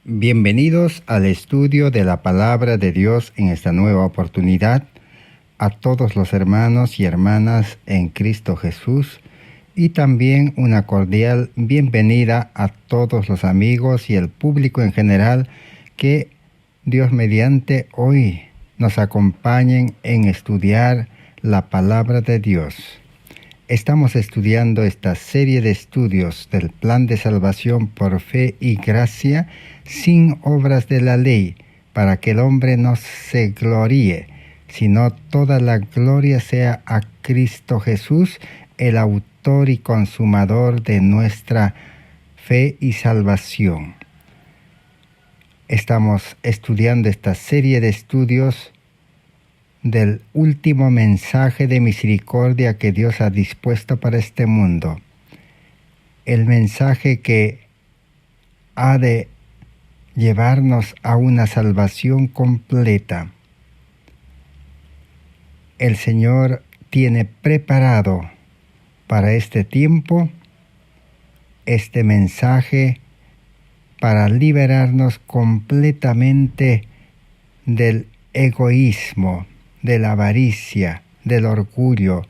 Bienvenidos al estudio de la Palabra de Dios en esta nueva oportunidad. A todos los hermanos y hermanas en Cristo Jesús y también una cordial bienvenida a todos los amigos y el público en general que Dios mediante hoy nos acompañen en estudiar la Palabra de Dios. Estamos estudiando esta serie de estudios del plan de salvación por fe y gracia sin obras de la ley, para que el hombre no se gloríe, sino toda la gloria sea a Cristo Jesús, el autor y consumador de nuestra fe y salvación. Estamos estudiando esta serie de estudios del último mensaje de misericordia que Dios ha dispuesto para este mundo. El mensaje que ha de llevarnos a una salvación completa. El Señor tiene preparado para este tiempo este mensaje para liberarnos completamente del egoísmo, de la avaricia, del orgullo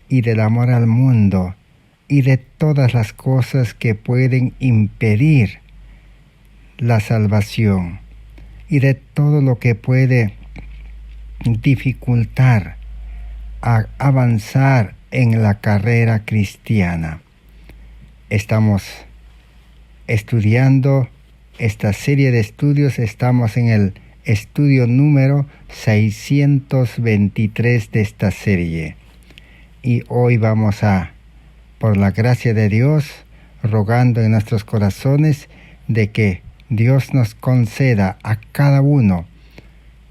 y del amor al mundo y de todas las cosas que pueden impedir la salvación y de todo lo que puede dificultar a avanzar en la carrera cristiana. Estamos estudiando esta serie de estudios, estamos en el estudio número 623 de esta serie. Y hoy vamos a, por la gracia de Dios, rogando en nuestros corazones de que Dios nos conceda a cada uno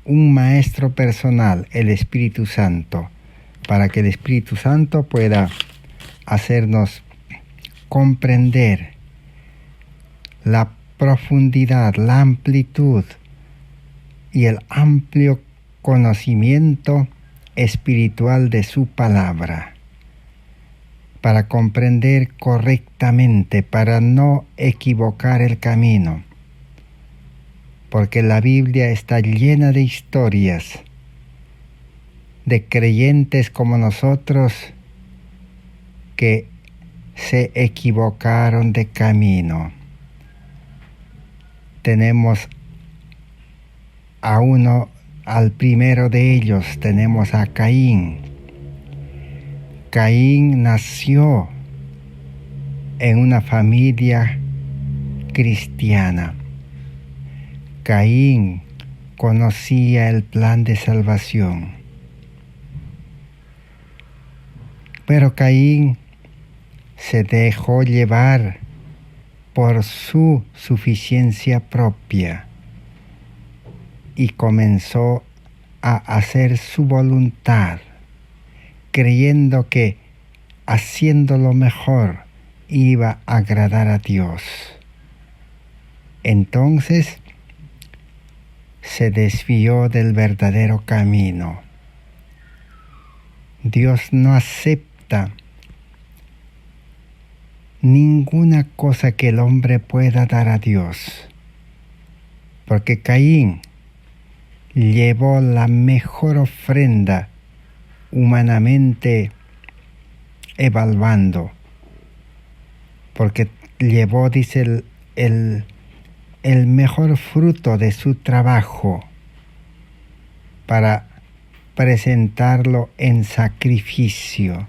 un maestro personal, el Espíritu Santo, para que el Espíritu Santo pueda hacernos comprender la profundidad, la amplitud y el amplio conocimiento espiritual de su palabra, para comprender correctamente, para no equivocar el camino, porque la Biblia está llena de historias de creyentes como nosotros que se equivocaron de camino. Tenemos al primero de ellos, tenemos a Caín. Caín nació en una familia cristiana. Caín conocía el plan de salvación. Pero Caín se dejó llevar por su suficiencia propia y comenzó a hacer su voluntad, creyendo que haciéndolo mejor iba a agradar a Dios. Entonces se desvió del verdadero camino. Dios no acepta ninguna cosa que el hombre pueda dar a Dios, porque Caín llevó la mejor ofrenda humanamente evaluando, porque llevó, dice, el mejor fruto de su trabajo para presentarlo en sacrificio.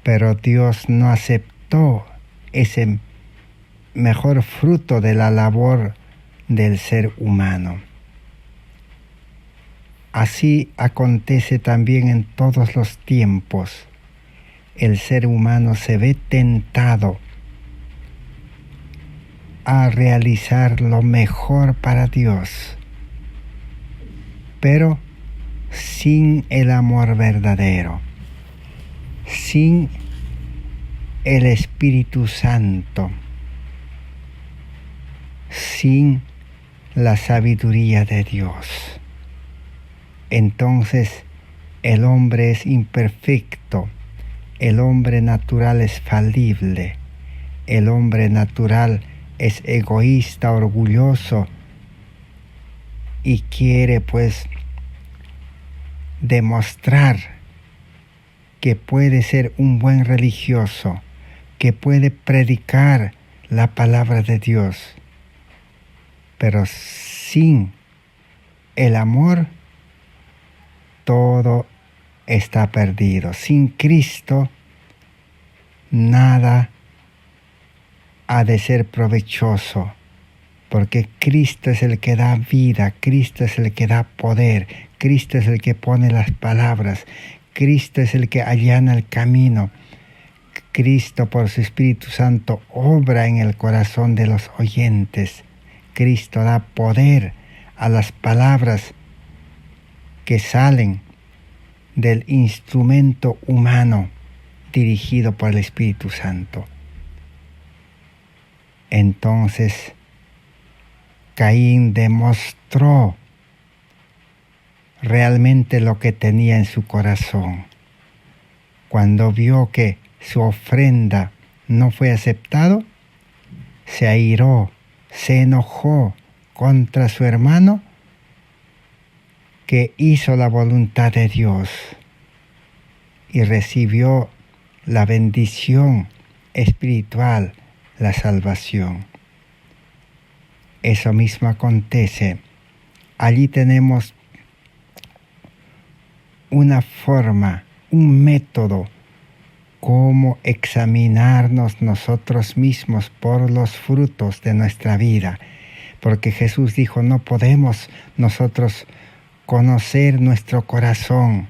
Pero Dios no aceptó ese mejor fruto de la labor del ser humano. Así acontece también en todos los tiempos. El ser humano se ve tentado a realizar lo mejor para Dios, pero sin el amor verdadero, sin el Espíritu Santo, sin la sabiduría de Dios. Entonces el hombre es imperfecto, el hombre natural es falible, el hombre natural es egoísta, orgulloso y quiere pues demostrar que puede ser un buen religioso, que puede predicar la palabra de Dios, pero sin el amor todo está perdido. Sin Cristo nada ha de ser provechoso, porque Cristo es el que da vida, Cristo es el que da poder, Cristo es el que pone las palabras, Cristo es el que allana el camino. Cristo por su Espíritu Santo obra en el corazón de los oyentes. Cristo da poder a las palabras que salen del instrumento humano dirigido por el Espíritu Santo. Entonces, Caín demostró realmente lo que tenía en su corazón. Cuando vio que su ofrenda no fue aceptado, se airó, se enojó contra su hermano que hizo la voluntad de Dios y recibió la bendición espiritual, la salvación. Eso mismo acontece. Allí tenemos una forma, un método, cómo examinarnos nosotros mismos por los frutos de nuestra vida. Porque Jesús dijo, no podemos nosotros conocer nuestro corazón.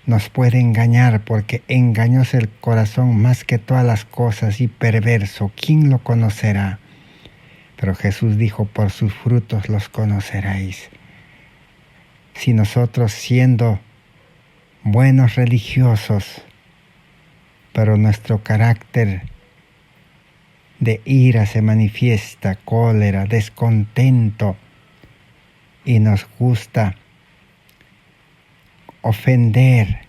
Nos puede engañar porque engañoso el corazón más que todas las cosas y perverso. ¿Quién lo conocerá? Pero Jesús dijo, por sus frutos los conoceréis. Si nosotros siendo buenos religiosos, pero nuestro carácter de ira se manifiesta, cólera, descontento, y nos gusta ofender,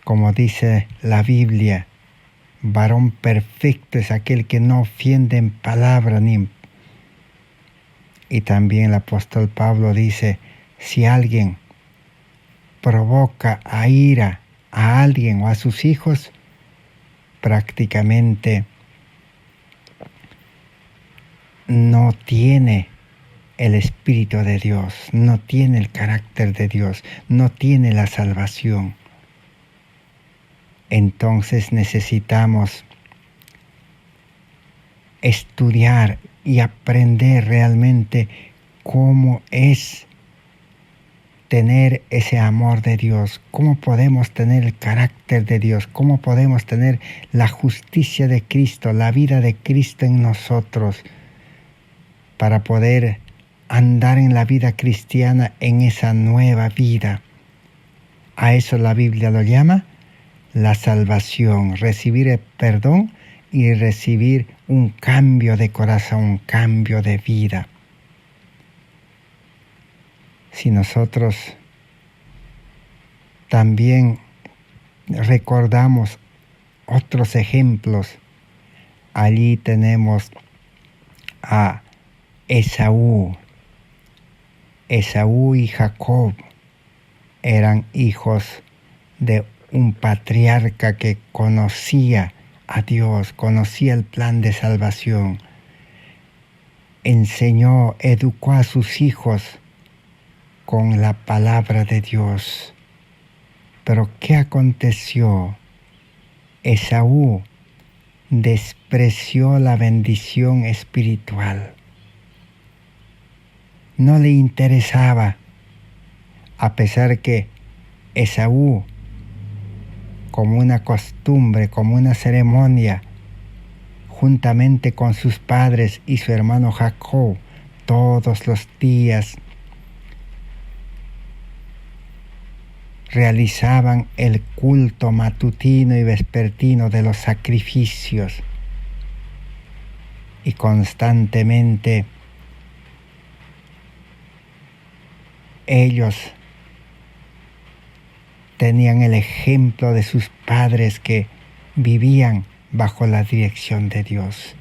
como dice la Biblia, varón perfecto es aquel que no ofiende en palabra ni. Y también el apóstol Pablo dice, si alguien provoca a ira a alguien o a sus hijos, prácticamente no tiene el Espíritu de Dios, no tiene el carácter de Dios, no tiene la salvación. Entonces necesitamos estudiar y aprender realmente cómo es tener ese amor de Dios, cómo podemos tener el carácter de Dios, cómo podemos tener la justicia de Cristo, la vida de Cristo en nosotros, para poder andar en la vida cristiana en esa nueva vida. A eso la Biblia lo llama la salvación, recibir el perdón y recibir un cambio de corazón, un cambio de vida. Si nosotros también recordamos otros ejemplos, allí tenemos a Esaú. Esaú y Jacob eran hijos de un patriarca que conocía a Dios, conocía el plan de salvación, enseñó, educó a sus hijos con la palabra de Dios. Pero ¿qué aconteció? Esaú despreció la bendición espiritual. No le interesaba, a pesar que Esaú, como una costumbre, como una ceremonia, juntamente con sus padres y su hermano Jacob, todos los días realizaban el culto matutino y vespertino de los sacrificios, y constantemente ellos tenían el ejemplo de sus padres que vivían bajo la dirección de Dios.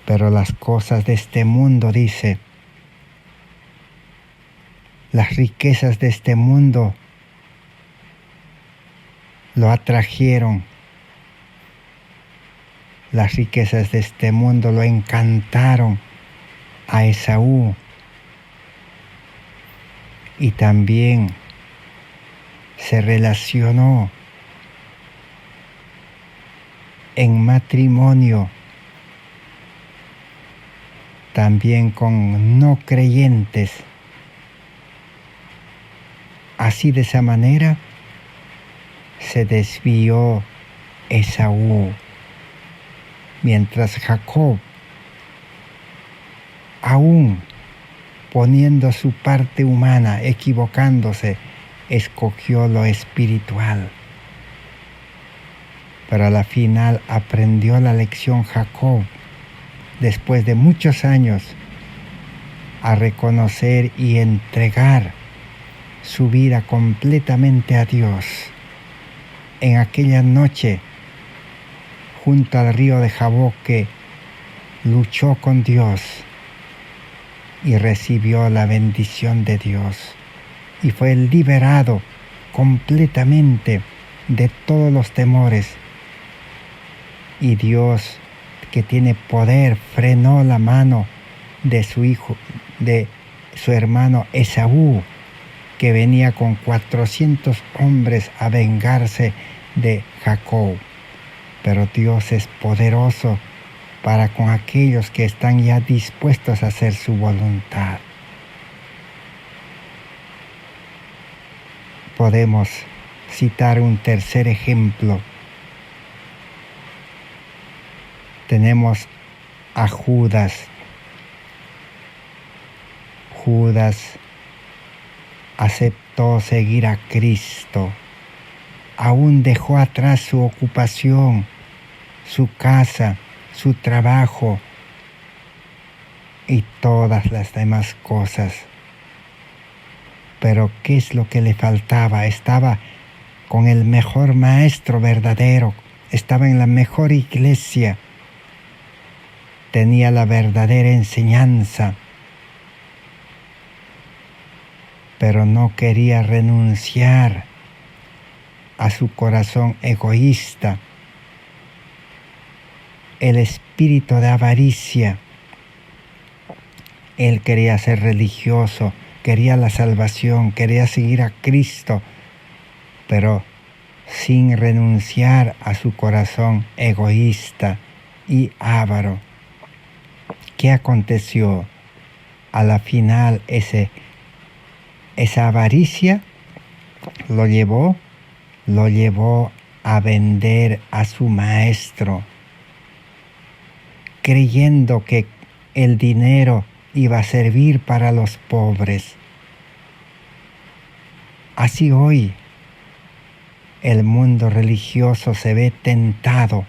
Pero las cosas de este mundo, dice, las riquezas de este mundo lo atrajeron. Las riquezas de este mundo lo encantaron a Esaú. Y también se relacionó en matrimonio también con no creyentes. Así, de esa manera se desvió Esaú, mientras Jacob, aún poniendo su parte humana, equivocándose, escogió lo espiritual. Pero a la final aprendió la lección Jacob, después de muchos años, a reconocer y entregar su vida completamente a Dios. En aquella noche, junto al río de Jaboque, luchó con Dios y recibió la bendición de Dios. Y fue liberado completamente de todos los temores. Y Dios, que tiene poder, frenó la mano de su hijo, de su hermano Esaú, que venía con 400 hombres a vengarse de Jacob. Pero Dios es poderoso para con aquellos que están ya dispuestos a hacer su voluntad. Podemos citar un tercer ejemplo. Tenemos a Judas. Judas aceptó seguir a Cristo. Aún dejó atrás su ocupación, su casa, su trabajo y todas las demás cosas. Pero ¿qué es lo que le faltaba? Estaba con el mejor maestro verdadero, estaba en la mejor iglesia, tenía la verdadera enseñanza, pero no quería renunciar a su corazón egoísta, el espíritu de avaricia. Él quería ser religioso, quería la salvación, quería seguir a Cristo, pero sin renunciar a su corazón egoísta y avaro. ¿Qué aconteció? A la final esa avaricia lo llevó a vender a su maestro, creyendo que el dinero iba a servir para los pobres. Así hoy el mundo religioso se ve tentado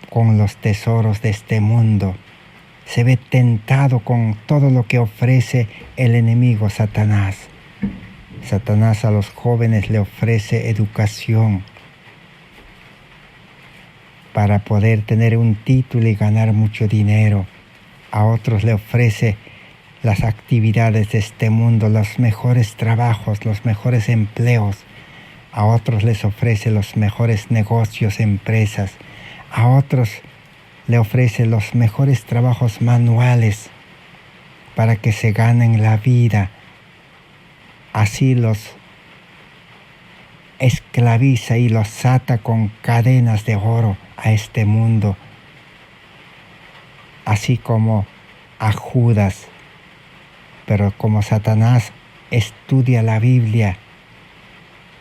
con los tesoros de este mundo, se ve tentado con todo lo que ofrece el enemigo Satanás. Satanás a los jóvenes le ofrece educación para poder tener un título y ganar mucho dinero. A otros le ofrece las actividades de este mundo, los mejores trabajos, los mejores empleos. A otros les ofrece los mejores negocios, empresas. A otros le ofrece los mejores trabajos manuales para que se ganen la vida. Así los esclaviza y los ata con cadenas de oro a este mundo. Así como a Judas. Pero como Satanás estudia la Biblia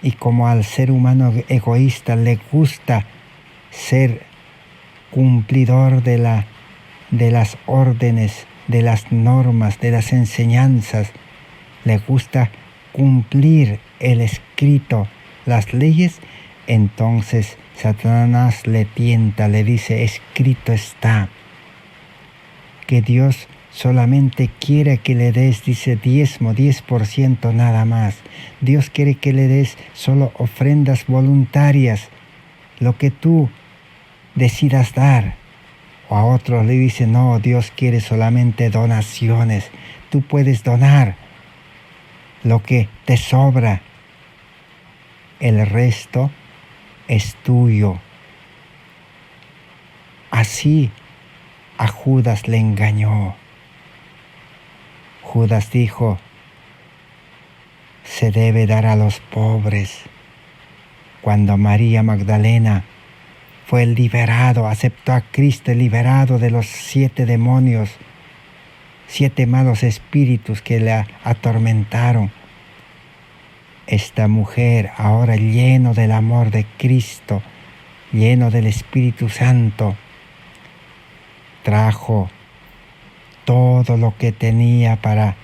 y como al ser humano egoísta le gusta ser cumplidor de las órdenes, de las normas, de las enseñanzas, le gusta cumplir el escrito, las leyes, entonces Satanás le tienta, le dice, escrito está, que Dios solamente quiere que le des, dice, diezmo, 10% nada más. Dios quiere que le des solo ofrendas voluntarias, lo que tú decidas dar. O a otros le dice, no, Dios quiere solamente donaciones. Tú puedes donar lo que te sobra. El resto es tuyo. Así a Judas le engañó. Judas dijo, se debe dar a los pobres. Cuando María Magdalena fue liberado, aceptó a Cristo, liberado de los 7 demonios, 7 malos espíritus que le atormentaron. Esta mujer, ahora lleno del amor de Cristo, lleno del Espíritu Santo, trajo todo lo que tenía para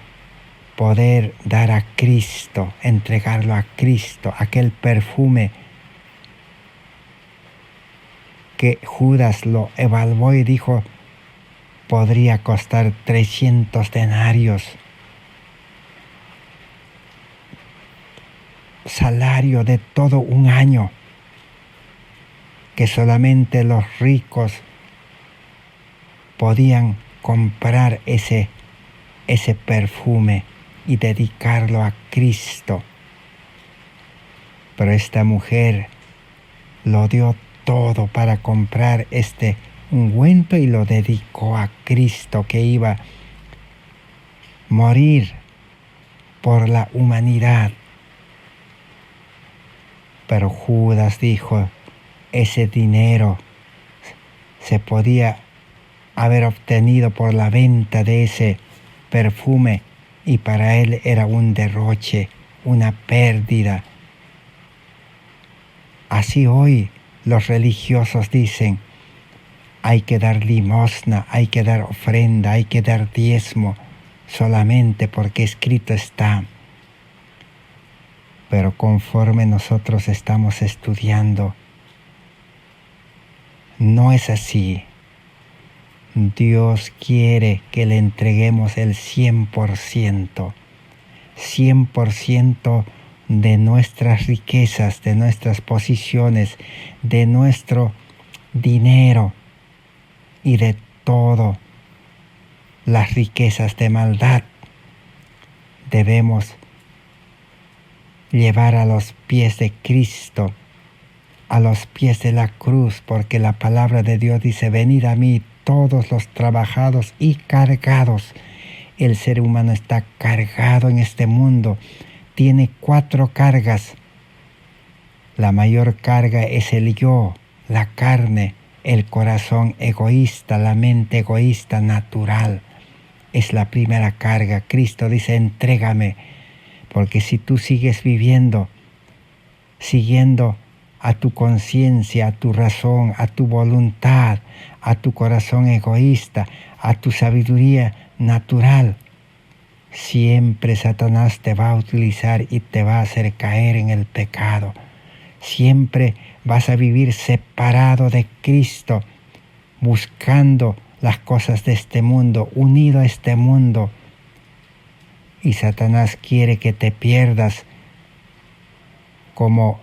poder dar a Cristo, entregarlo a Cristo, aquel perfume que Judas lo evaluó y dijo, podría costar 300 denarios. Salario de todo un año, que solamente los ricos podían comprar ese perfume y dedicarlo a Cristo. Pero esta mujer lo dio todo para comprar este ungüento y lo dedicó a Cristo, que iba a morir por la humanidad. Pero Judas dijo, ese dinero se podía haber obtenido por la venta de ese perfume y para él era un derroche, una pérdida. Así hoy los religiosos dicen, hay que dar limosna, hay que dar ofrenda, hay que dar diezmo, solamente porque escrito está. Pero conforme nosotros estamos estudiando, no es así. Dios quiere que le entreguemos el 100%, 100% de nuestras riquezas, de nuestras posiciones, de nuestro dinero y de todo las riquezas de maldad. Debemos llevar a los pies de Cristo, a los pies de la cruz, porque la palabra de Dios dice, venid a mí todos los trabajados y cargados. El ser humano está cargado en este mundo, tiene 4 cargas. La mayor carga es el yo, la carne, el corazón egoísta, la mente egoísta natural. Es la primera carga. Cristo dice, entrégame, porque si tú sigues viviendo, siguiendo a tu conciencia, a tu razón, a tu voluntad, a tu corazón egoísta, a tu sabiduría natural, siempre Satanás te va a utilizar y te va a hacer caer en el pecado. Siempre vas a vivir separado de Cristo, buscando las cosas de este mundo, unido a este mundo. Y Satanás quiere que te pierdas como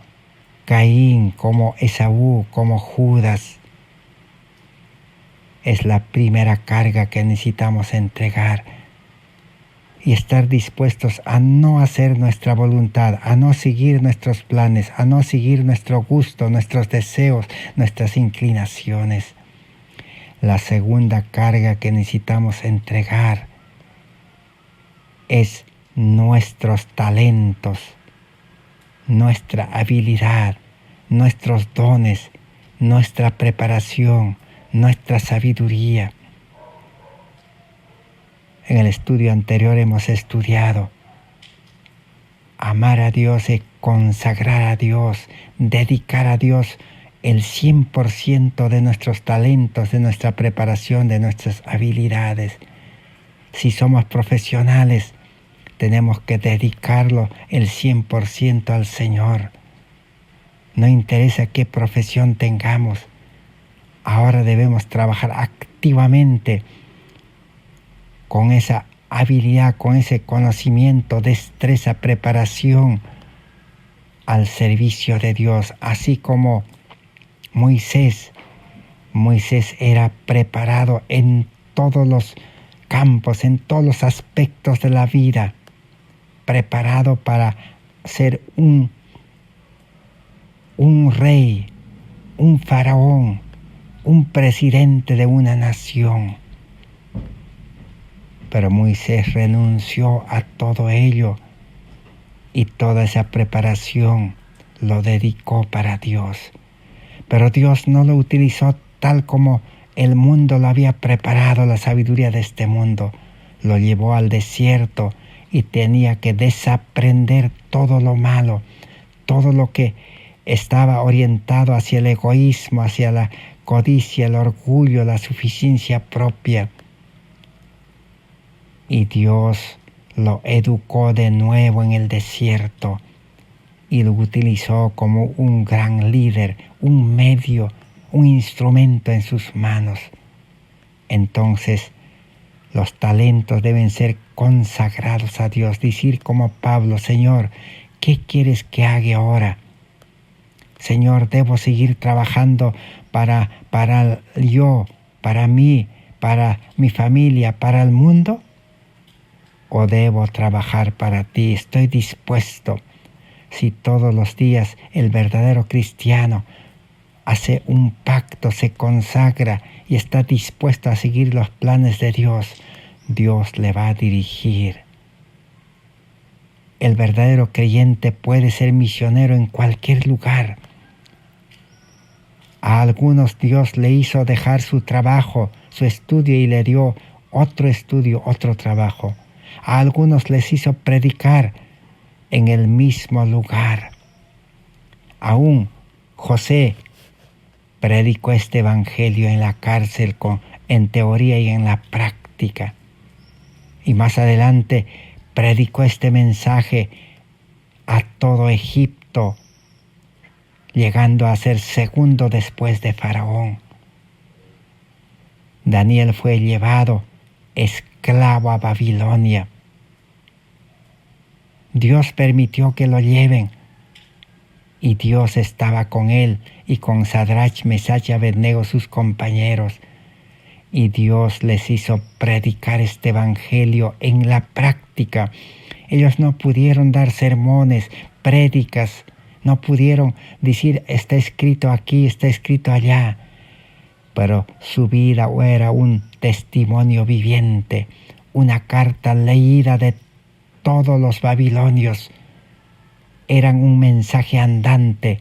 Caín, como Esaú, como Judas. Es la primera carga que necesitamos entregar y estar dispuestos a no hacer nuestra voluntad, a no seguir nuestros planes, a no seguir nuestro gusto, nuestros deseos, nuestras inclinaciones. La segunda carga que necesitamos entregar es nuestros talentos, nuestra habilidad, nuestros dones, nuestra preparación, nuestra sabiduría. En el estudio anterior hemos estudiado amar a Dios y consagrar a Dios, dedicar a Dios el 100% de nuestros talentos, de nuestra preparación, de nuestras habilidades. Si somos profesionales, tenemos que dedicarlo el 100% al Señor. No interesa qué profesión tengamos. Ahora debemos trabajar activamente con esa habilidad, con ese conocimiento, destreza, preparación al servicio de Dios. Así como Moisés Moisés era preparado en todos los campos, en todos los aspectos de la vida, preparado para ser un rey, un faraón, un presidente de una nación. Pero Moisés renunció a todo ello y toda esa preparación lo dedicó para Dios. Pero Dios no lo utilizó tal como el mundo lo había preparado, la sabiduría de este mundo. Lo llevó al desierto y tenía que desaprender todo lo malo, todo lo que estaba orientado hacia el egoísmo, hacia la codicia, el orgullo, la suficiencia propia. Y Dios lo educó de nuevo en el desierto y lo utilizó como un gran líder, un medio, un instrumento en sus manos. Entonces, los talentos deben ser consagrados a Dios. Decir como Pablo: Señor, ¿qué quieres que haga ahora? Señor, ¿debo seguir trabajando para yo, para mí, para mi familia, para el mundo? ¿O debo trabajar para ti? Estoy dispuesto. Si todos los días el verdadero cristiano hace un pacto, se consagra y está dispuesto a seguir los planes de Dios, Dios le va a dirigir. El verdadero creyente puede ser misionero en cualquier lugar. A algunos Dios le hizo dejar su trabajo, su estudio, y le dio otro estudio, otro trabajo. A algunos les hizo predicar en el mismo lugar. Aún José predicó este evangelio en la cárcel, en teoría y en la práctica. Y más adelante predicó este mensaje a todo Egipto, llegando a ser segundo después de Faraón. Daniel fue llevado esclavo a Babilonia. Dios permitió que lo lleven, y Dios estaba con él y con Sadrach, Mesach y Abednego, sus compañeros. Y Dios les hizo predicar este evangelio en la práctica. Ellos no pudieron dar sermones, prédicas, no pudieron decir: está escrito aquí, está escrito allá. Pero su vida era un testimonio viviente, una carta leída de todos los babilonios. Eran un mensaje andante.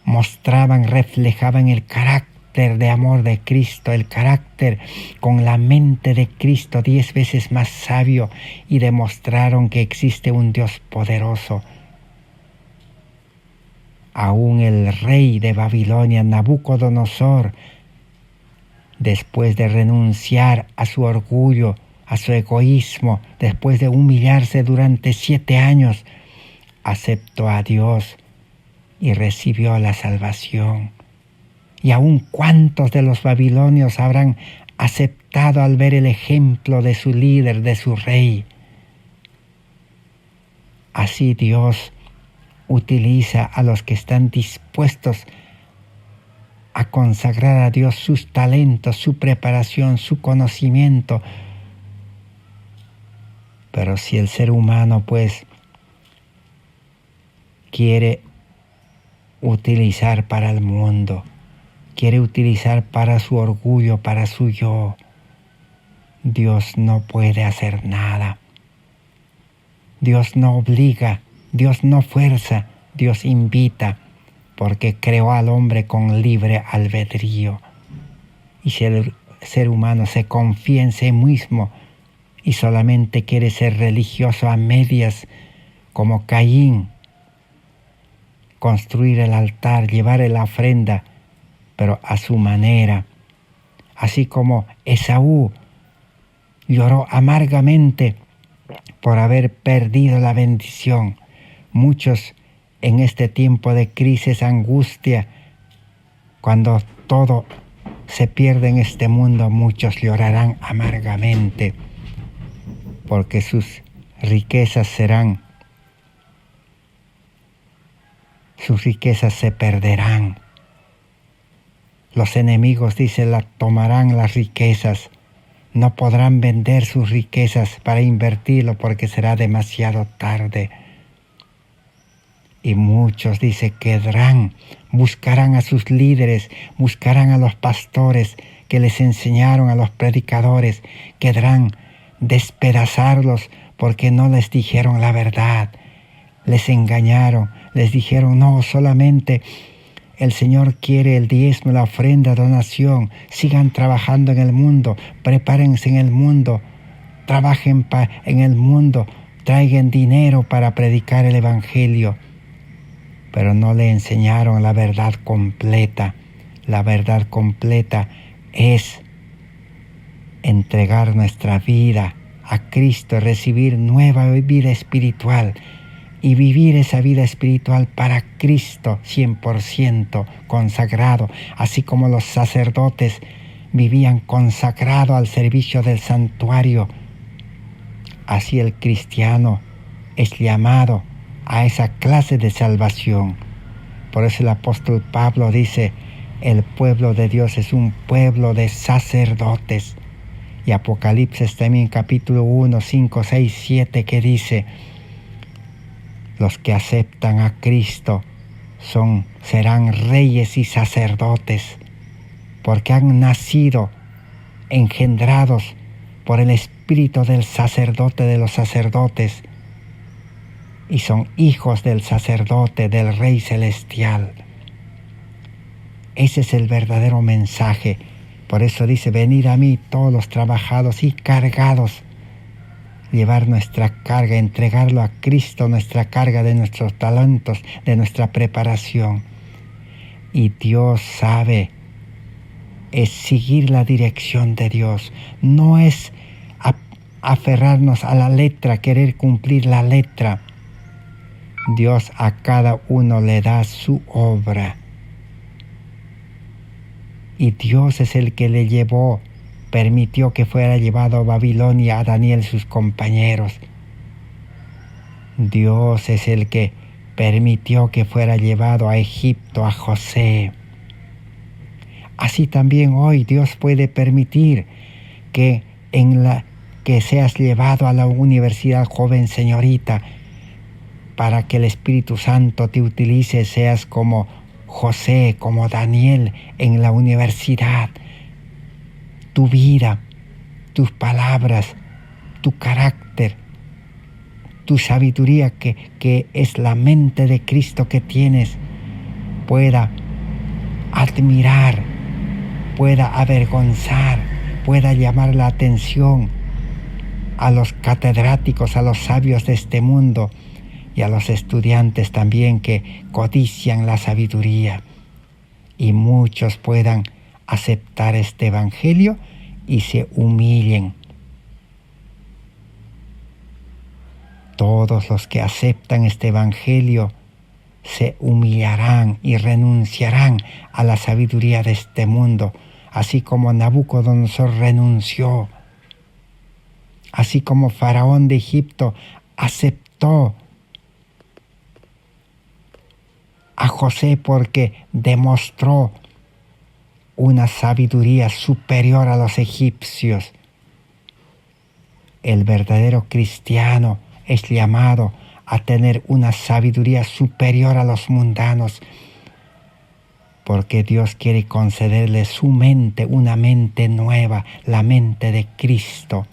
Mostraban, reflejaban el carácter de amor de Cristo, el carácter con la mente de Cristo 10 veces más sabio, y demostraron que existe un Dios poderoso. Aún el rey de Babilonia, Nabucodonosor, después de renunciar a su orgullo, a su egoísmo, después de humillarse durante 7 años, aceptó a Dios y recibió la salvación. Y aún cuántos de los babilonios habrán aceptado al ver el ejemplo de su líder, de su rey. Así Dios utiliza a los que están dispuestos a consagrar a Dios sus talentos, su preparación, su conocimiento. Pero si el ser humano pues quiere utilizar para el mundo, quiere utilizar para su orgullo, para su yo, Dios no puede hacer nada. Dios no obliga, Dios no fuerza, Dios invita, porque creó al hombre con libre albedrío. Y si el ser humano se confía en sí mismo y solamente quiere ser religioso a medias, como Caín, construir el altar, llevar la ofrenda, pero a su manera, así como Esaú lloró amargamente por haber perdido la bendición. Muchos en este tiempo de crisis, angustia, cuando todo se pierde en este mundo, muchos llorarán amargamente, porque sus riquezas se perderán. Los enemigos, dice, tomarán las riquezas. No podrán vender sus riquezas para invertirlo porque será demasiado tarde. Y muchos, dice, buscarán a sus líderes, buscarán a los pastores que les enseñaron, a los predicadores, querrán despedazarlos porque no les dijeron la verdad. Les engañaron, les dijeron, no, solamente el Señor quiere el diezmo, la ofrenda, donación. Sigan trabajando en el mundo, prepárense en el mundo, trabajen en el mundo, traigan dinero para predicar el Evangelio. Pero no le enseñaron la verdad completa. La verdad completa es entregar nuestra vida a Cristo, recibir nueva vida espiritual y vivir esa vida espiritual para Cristo 100% consagrado, así como los sacerdotes vivían consagrado al servicio del santuario. Así el cristiano es llamado a esa clase de salvación. Por eso el apóstol Pablo dice, el pueblo de Dios es un pueblo de sacerdotes. Y Apocalipsis también capítulo 1, 5, 6, 7 que dice, los que aceptan a Cristo serán reyes y sacerdotes, porque han nacido, engendrados por el espíritu del sacerdote de los sacerdotes, y son hijos del sacerdote, del Rey Celestial. Ese es el verdadero mensaje. Por eso dice, venid a mí todos los trabajados y cargados. Llevar nuestra carga, entregarlo a Cristo, nuestra carga de nuestros talentos, de nuestra preparación. Y Dios sabe, es seguir la dirección de Dios. No es aferrarnos a la letra, querer cumplir la letra. Dios a cada uno le da su obra. Y Dios es el que le permitió que fuera llevado a Babilonia a Daniel y sus compañeros. Dios es el que permitió que fuera llevado a Egipto a José. Así también hoy Dios puede permitir que seas llevado a la universidad, joven señorita, para que el Espíritu Santo te utilice, seas como José, como Daniel en la universidad. Tu vida, tus palabras, tu carácter, tu sabiduría que es la mente de Cristo que tienes, pueda admirar, pueda avergonzar, pueda llamar la atención a los catedráticos, a los sabios de este mundo y a los estudiantes también que codician la sabiduría, y muchos puedan aceptar este evangelio y se humillen. Todos los que aceptan este evangelio se humillarán y renunciarán a la sabiduría de este mundo, así como Nabucodonosor renunció, así como Faraón de Egipto aceptó a José porque demostró una sabiduría superior a los egipcios. El verdadero cristiano es llamado a tener una sabiduría superior a los mundanos, porque Dios quiere concederle su mente, una mente nueva, la mente de Cristo.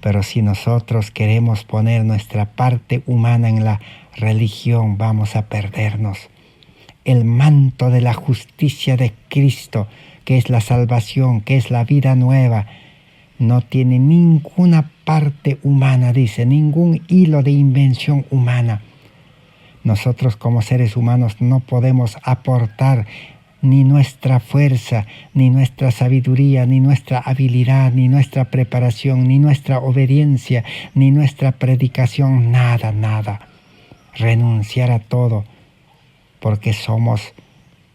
Pero si nosotros queremos poner nuestra parte humana en la religión, vamos a perdernos. El manto de la justicia de Cristo, que es la salvación, que es la vida nueva, no tiene ninguna parte humana, dice, ningún hilo de invención humana. Nosotros como seres humanos no podemos aportar ni nuestra fuerza, ni nuestra sabiduría, ni nuestra habilidad, ni nuestra preparación, ni nuestra obediencia, ni nuestra predicación, nada. Renunciar a todo, porque somos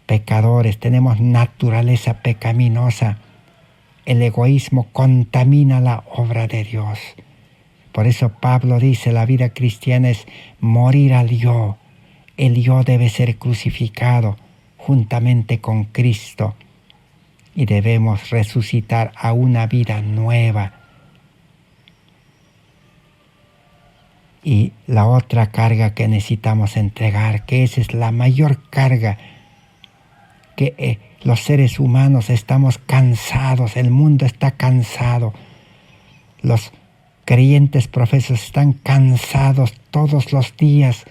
pecadores, tenemos naturaleza pecaminosa. El egoísmo contamina la obra de Dios. Por eso Pablo dice, la vida cristiana es morir al yo el yo debe ser crucificado juntamente con Cristo y debemos resucitar a una vida nueva. Y la otra carga que necesitamos entregar, que esa es la mayor carga, que los seres humanos estamos cansados, el mundo está cansado, los creyentes profesos están cansados todos los días,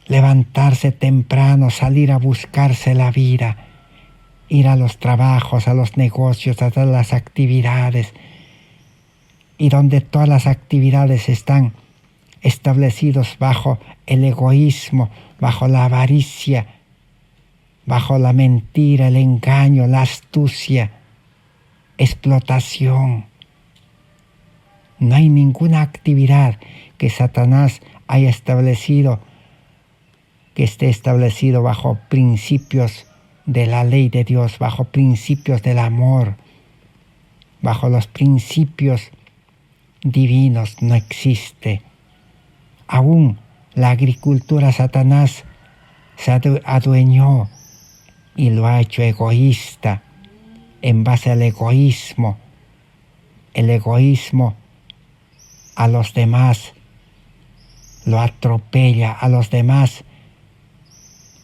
levantarse temprano, salir a buscarse la vida, ir a los trabajos, a los negocios, a todas las actividades, y donde todas las actividades están establecidos bajo el egoísmo, bajo la avaricia, bajo la mentira, el engaño, la astucia, explotación. No hay ninguna actividad que Satanás haya establecido, que esté establecido bajo principios de la ley de Dios, bajo principios del amor, bajo los principios divinos. No existe. Aún la agricultura, Satanás se adueñó y lo ha hecho egoísta, en base al egoísmo. El egoísmo a los demás lo atropella, a los demás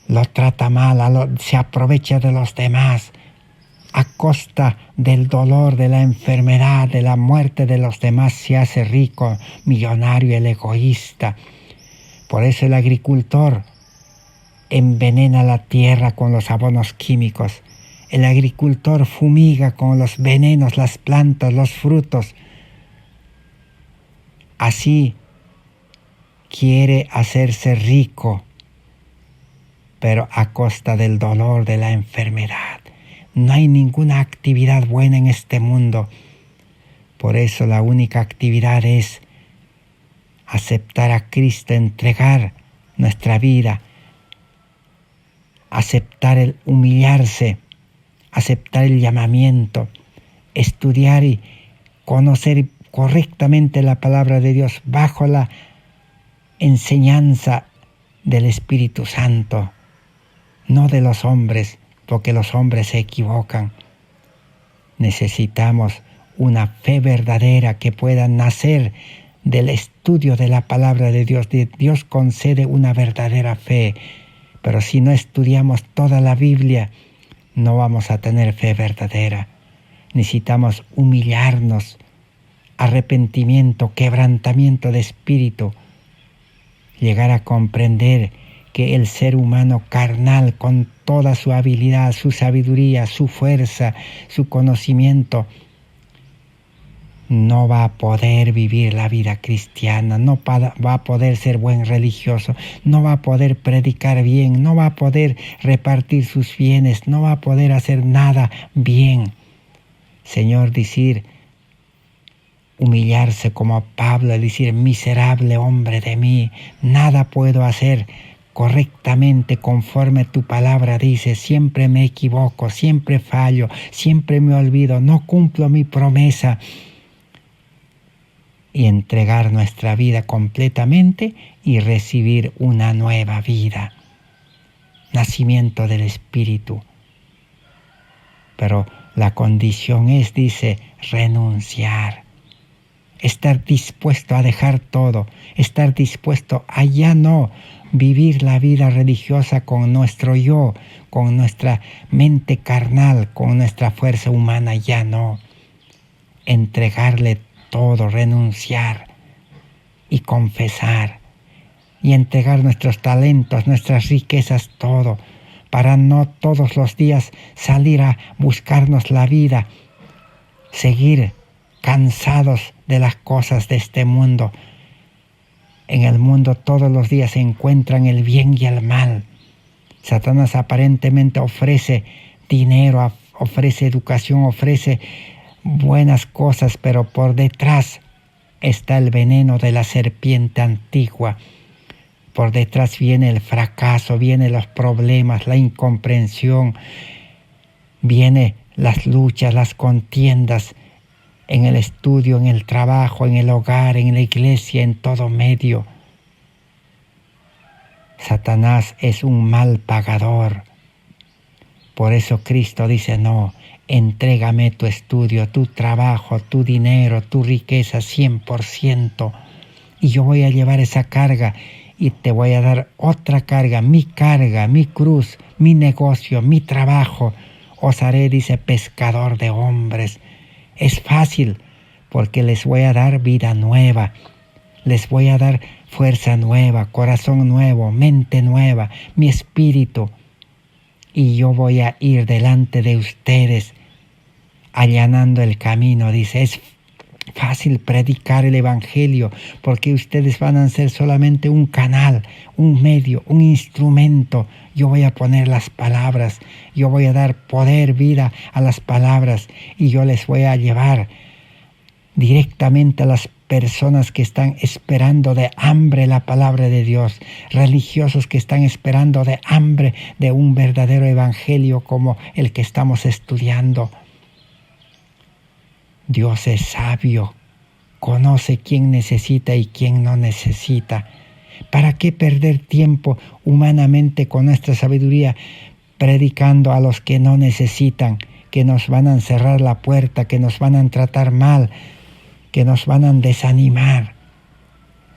lo trata mal, se aprovecha de los demás a costa del dolor, de la enfermedad, de la muerte de los demás. Se hace rico, millonario, el egoísta. Por eso el agricultor envenena la tierra con los abonos químicos. El agricultor fumiga con los venenos las plantas, los frutos. Así quiere hacerse rico, pero a costa del dolor, de la enfermedad. No hay ninguna actividad buena en este mundo. Por eso la única actividad es aceptar a Cristo, entregar nuestra vida, aceptar el humillarse, aceptar el llamamiento, estudiar y conocer correctamente la palabra de Dios bajo la enseñanza del Espíritu Santo, no de los hombres, porque los hombres se equivocan. Necesitamos una fe verdadera que pueda nacer del estudio de la palabra de Dios. Dios concede una verdadera fe, pero si no estudiamos toda la Biblia, no vamos a tener fe verdadera. Necesitamos humillarnos, arrepentimiento, quebrantamiento de espíritu, llegar a comprender que el ser humano carnal, con toda su habilidad, su sabiduría, su fuerza, su conocimiento, no va a poder vivir la vida cristiana, no va a poder ser buen religioso, no va a poder predicar bien, no va a poder repartir sus bienes, no va a poder hacer nada bien. Señor, decir, humillarse como Pablo, decir, miserable hombre de mí, nada puedo hacer correctamente conforme tu palabra dice, siempre me equivoco, siempre fallo, siempre me olvido, no cumplo mi promesa. Y entregar nuestra vida completamente y recibir una nueva vida, nacimiento del Espíritu. Pero la condición es, dice, renunciar, estar dispuesto a dejar todo, estar dispuesto a ya no vivir la vida religiosa con nuestro yo, con nuestra mente carnal, con nuestra fuerza humana, ya no. Entregarle todo, renunciar y confesar y entregar nuestros talentos, nuestras riquezas, todo, para no todos los días salir a buscarnos la vida, seguir cansados de las cosas de este mundo. En el mundo todos los días se encuentran el bien y el mal. Satanás aparentemente ofrece dinero, ofrece educación, ofrece buenas cosas, pero por detrás está el veneno de la serpiente antigua. Por detrás viene el fracaso, vienen los problemas, la incomprensión, vienen las luchas, las contiendas en el estudio, en el trabajo, en el hogar, en la iglesia, en todo medio. Satanás es un mal pagador. Por eso Cristo dice, no, entrégame tu estudio, tu trabajo, tu dinero, tu riqueza 100%. Y yo voy a llevar esa carga y te voy a dar otra carga, mi cruz, mi negocio, mi trabajo. Os haré, dice, pescador de hombres. Es fácil porque les voy a dar vida nueva. Les voy a dar fuerza nueva, corazón nuevo, mente nueva, mi espíritu. Y yo voy a ir delante de ustedes, allanando el camino. Dice, es fácil predicar el Evangelio porque ustedes van a ser solamente un canal, un medio, un instrumento. Yo voy a poner las palabras, yo voy a dar poder, vida a las palabras y yo les voy a llevar directamente a las personas que están esperando de hambre la palabra de Dios, religiosos que están esperando de hambre de un verdadero evangelio como el que estamos estudiando. Dios es sabio, conoce quién necesita y quién no necesita. ¿Para qué perder tiempo humanamente con nuestra sabiduría predicando a los que no necesitan, que nos van a cerrar la puerta, que nos van a tratar mal, que nos van a desanimar?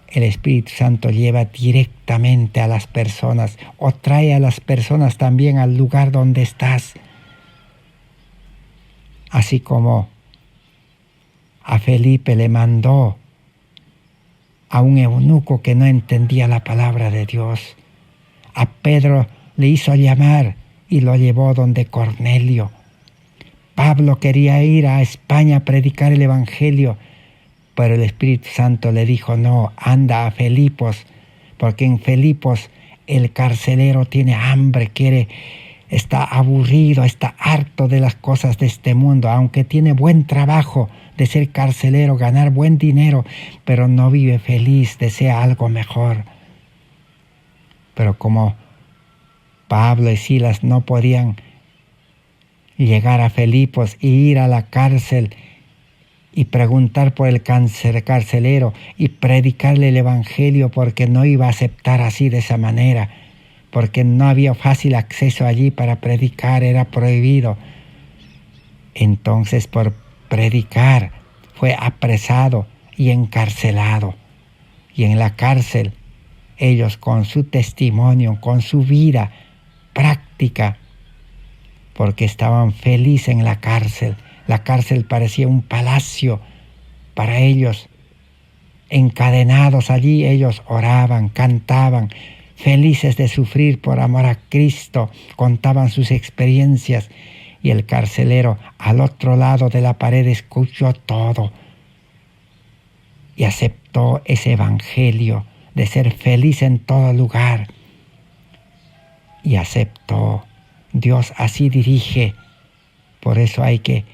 El Espíritu Santo lleva directamente a las personas o trae a las personas también al lugar donde estás. Así como a Felipe le mandó a un eunuco que no entendía la palabra de Dios. A Pedro le hizo llamar y lo llevó donde Cornelio. Pablo quería ir a España a predicar el Evangelio, pero el Espíritu Santo le dijo, no, anda a Filipos, porque en Filipos el carcelero tiene hambre, está aburrido, está harto de las cosas de este mundo, aunque tiene buen trabajo de ser carcelero, ganar buen dinero, pero no vive feliz, desea algo mejor. Pero como Pablo y Silas no podían llegar a Filipos y ir a la cárcel y preguntar por el carcelero y predicarle el Evangelio, porque no iba a aceptar así de esa manera, porque no había fácil acceso allí para predicar, era prohibido. Entonces por predicar fue apresado y encarcelado. Y en la cárcel ellos con su testimonio, con su vida práctica, porque estaban felices en la cárcel. La cárcel parecía un palacio para ellos. Encadenados allí, ellos oraban, cantaban, felices de sufrir por amor a Cristo, contaban sus experiencias. Y el carcelero al otro lado de la pared escuchó todo y aceptó ese evangelio de ser feliz en todo lugar. Y aceptó. Dios así dirige. Por eso hay que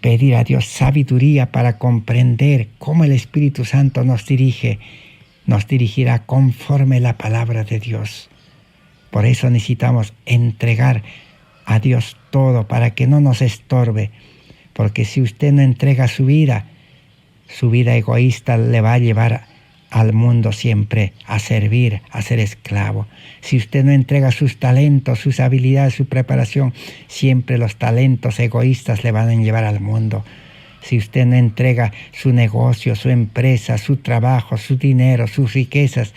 pedir a Dios sabiduría para comprender cómo el Espíritu Santo nos dirige. Nos dirigirá conforme la palabra de Dios. Por eso necesitamos entregar a Dios todo para que no nos estorbe. Porque si usted no entrega su vida egoísta le va a llevar al mundo siempre a servir, a ser esclavo. Si usted no entrega sus talentos, sus habilidades, su preparación, siempre los talentos egoístas le van a llevar al mundo. Si usted no entrega su negocio, su empresa, su trabajo, su dinero, sus riquezas,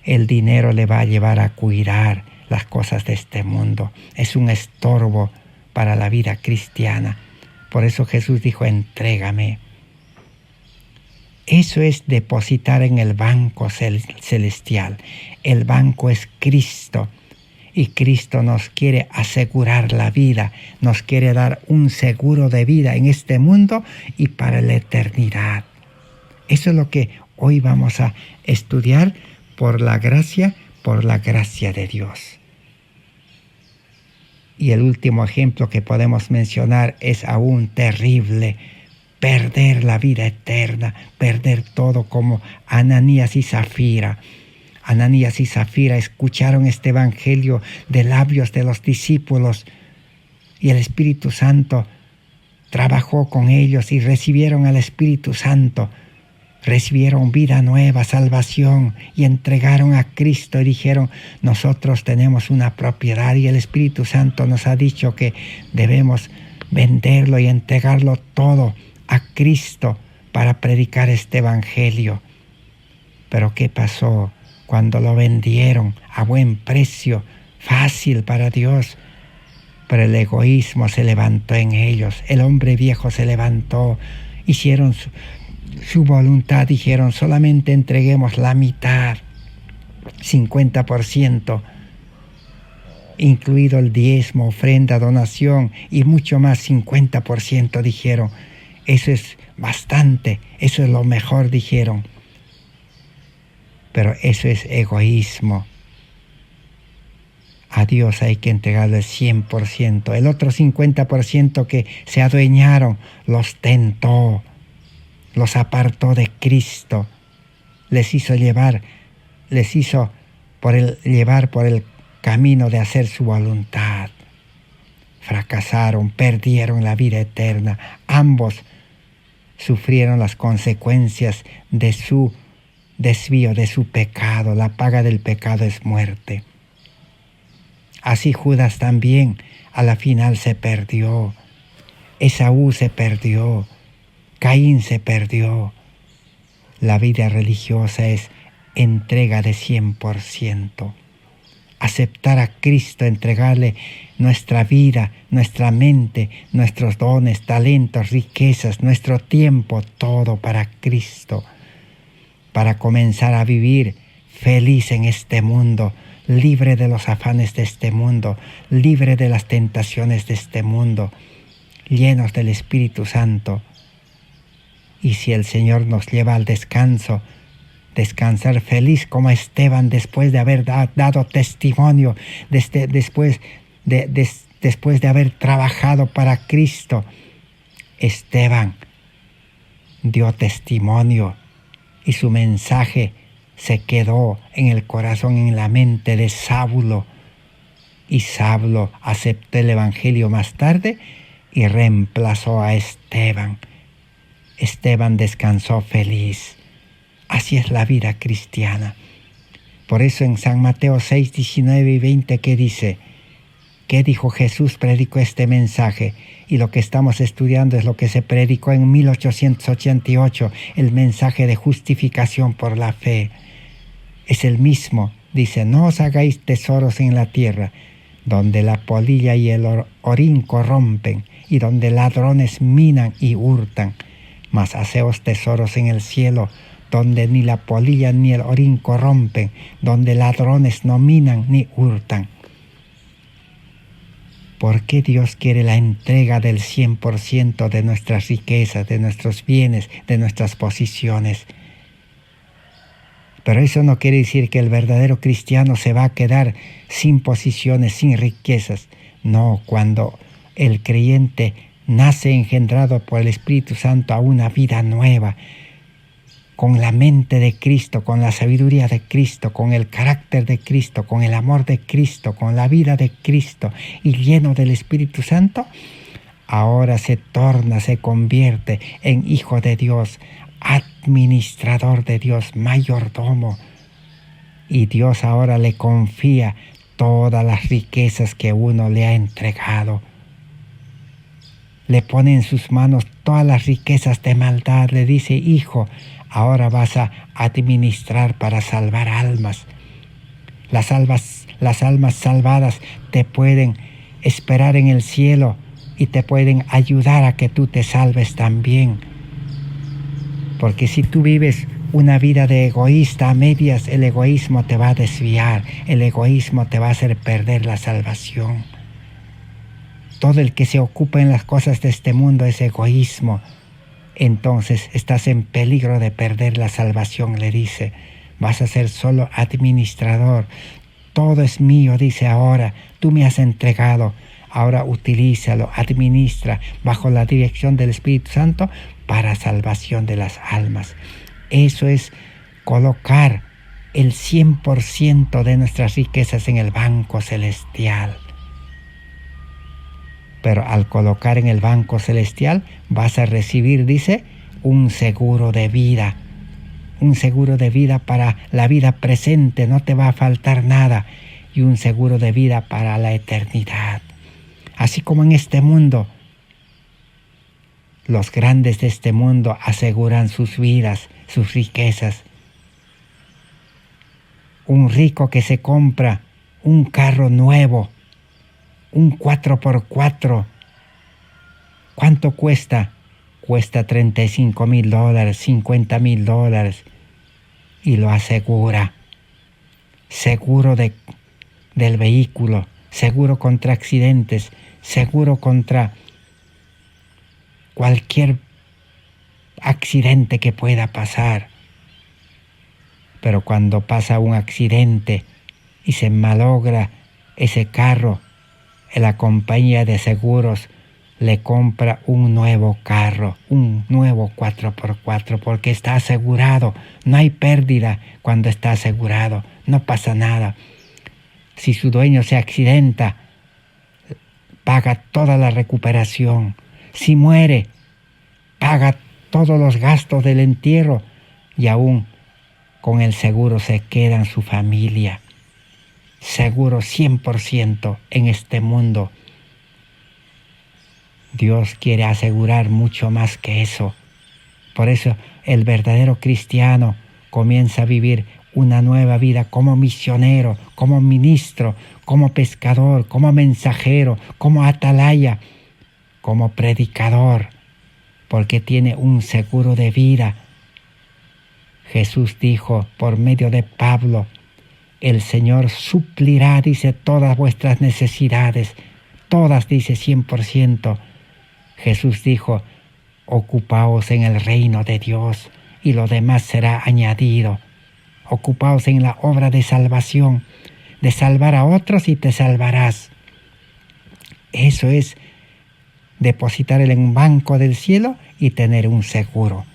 el dinero le va a llevar a cuidar las cosas de este mundo. Es un estorbo para la vida cristiana. Por eso Jesús dijo, entrégame. Eso es depositar en el banco celestial. El banco es Cristo. Y Cristo nos quiere asegurar la vida, nos quiere dar un seguro de vida en este mundo y para la eternidad. Eso es lo que hoy vamos a estudiar por la gracia de Dios. Y el último ejemplo que podemos mencionar es aún terrible. Perder la vida eterna, perder todo, como Ananías y Zafira. Ananías y Zafira escucharon este evangelio de labios de los discípulos y el Espíritu Santo trabajó con ellos y recibieron al Espíritu Santo. recibieron vida nueva, salvación, y entregaron a Cristo y dijeron: nosotros tenemos una propiedad y el Espíritu Santo nos ha dicho que debemos venderlo y entregarlo todo a Cristo para predicar este evangelio. Pero ¿qué pasó? Cuando lo vendieron a buen precio, fácil para Dios, pero el egoísmo se levantó en ellos, el hombre viejo se levantó, hicieron su voluntad, dijeron: solamente entreguemos la mitad, 50%, incluido el diezmo, ofrenda, donación y mucho más, 50%, dijeron. Eso es bastante, eso es lo mejor, dijeron. Pero eso es egoísmo. A Dios hay que entregarle el 100%. El otro 50% que se adueñaron, los tentó, los apartó de Cristo, les hizo llevar por el camino de hacer su voluntad. Fracasaron, perdieron la vida eterna. Ambos sufrieron las consecuencias de su desvío, de su pecado. La paga del pecado es muerte. Así Judas también a la final se perdió. Esaú se perdió. Caín se perdió. La vida religiosa es entrega de 100%. Aceptar a Cristo, entregarle nuestra vida, nuestra mente, nuestros dones, talentos, riquezas, nuestro tiempo, todo para Cristo, para comenzar a vivir feliz en este mundo, libre de los afanes de este mundo, libre de las tentaciones de este mundo, llenos del Espíritu Santo. Y si el Señor nos lleva al descanso, descansar feliz como Esteban, después de haber dado testimonio, después de haber trabajado para Cristo. Esteban dio testimonio y su mensaje se quedó en el corazón, en la mente de Saulo. Y Saulo aceptó el evangelio más tarde y reemplazó a Esteban. Esteban descansó feliz. Así es la vida cristiana. Por eso en San Mateo 6, 19 y 20, ¿qué dice? ¿Qué dijo Jesús? Predicó este mensaje. Y lo que estamos estudiando es lo que se predicó en 1888, el mensaje de justificación por la fe. Es el mismo. Dice: no os hagáis tesoros en la tierra, donde la polilla y el orín corrompen, y donde ladrones minan y hurtan. Mas haceos tesoros en el cielo, donde ni la polilla ni el orín corrompen, donde ladrones no minan ni hurtan. ¿Por qué Dios quiere la entrega del 100% de nuestras riquezas, de nuestros bienes, de nuestras posiciones? Pero eso no quiere decir que el verdadero cristiano se va a quedar sin posiciones, sin riquezas. No, cuando el creyente nace engendrado por el Espíritu Santo a una vida nueva, con la mente de Cristo, con la sabiduría de Cristo, con el carácter de Cristo, con el amor de Cristo, con la vida de Cristo y lleno del Espíritu Santo, ahora se convierte en hijo de Dios, administrador de Dios, mayordomo. Y Dios ahora le confía todas las riquezas que uno le ha entregado. Le pone en sus manos todas las riquezas de maldad. Le dice: hijo, ahora vas a administrar para salvar almas. Las almas salvadas te pueden esperar en el cielo y te pueden ayudar a que tú te salves también. Porque si tú vives una vida de egoísta a medias, el egoísmo te va a desviar, el egoísmo te va a hacer perder la salvación. Todo el que se ocupa en las cosas de este mundo es egoísmo. Entonces estás en peligro de perder la salvación, le dice. Vas a ser solo administrador. Todo es mío, dice ahora. Tú me has entregado. Ahora utilízalo, administra bajo la dirección del Espíritu Santo para salvación de las almas. Eso es colocar el 100% de nuestras riquezas en el banco celestial. Pero al colocar en el banco celestial vas a recibir, dice, un seguro de vida. un seguro de vida para la vida presente, no te va a faltar nada, y un seguro de vida para la eternidad. Así como en este mundo, los grandes de este mundo aseguran sus vidas, sus riquezas. Un rico que se compra un carro nuevo, un 4x4, ¿cuánto cuesta? Cuesta $35,000, $50,000, y lo asegura. Seguro del vehículo, seguro contra accidentes, seguro contra cualquier accidente que pueda pasar. Pero cuando pasa un accidente y se malogra ese carro, la compañía de seguros le compra un nuevo carro, un nuevo 4x4, porque está asegurado. No hay pérdida cuando está asegurado, no pasa nada. Si su dueño se accidenta, paga toda la recuperación. Si muere, paga todos los gastos del entierro, y aún con el seguro se queda en su familia. Seguro 100% en este mundo. Dios quiere asegurar mucho más que eso. Por eso el verdadero cristiano comienza a vivir una nueva vida como misionero, como ministro, como pescador, como mensajero, como atalaya, como predicador, porque tiene un seguro de vida. Jesús dijo por medio de Pablo: el Señor suplirá, dice, todas vuestras necesidades, todas, dice, 100%. Jesús dijo: ocupaos en el reino de Dios y lo demás será añadido. Ocupaos en la obra de salvación, de salvar a otros y te salvarás. Eso es depositar en un banco del cielo y tener un seguro.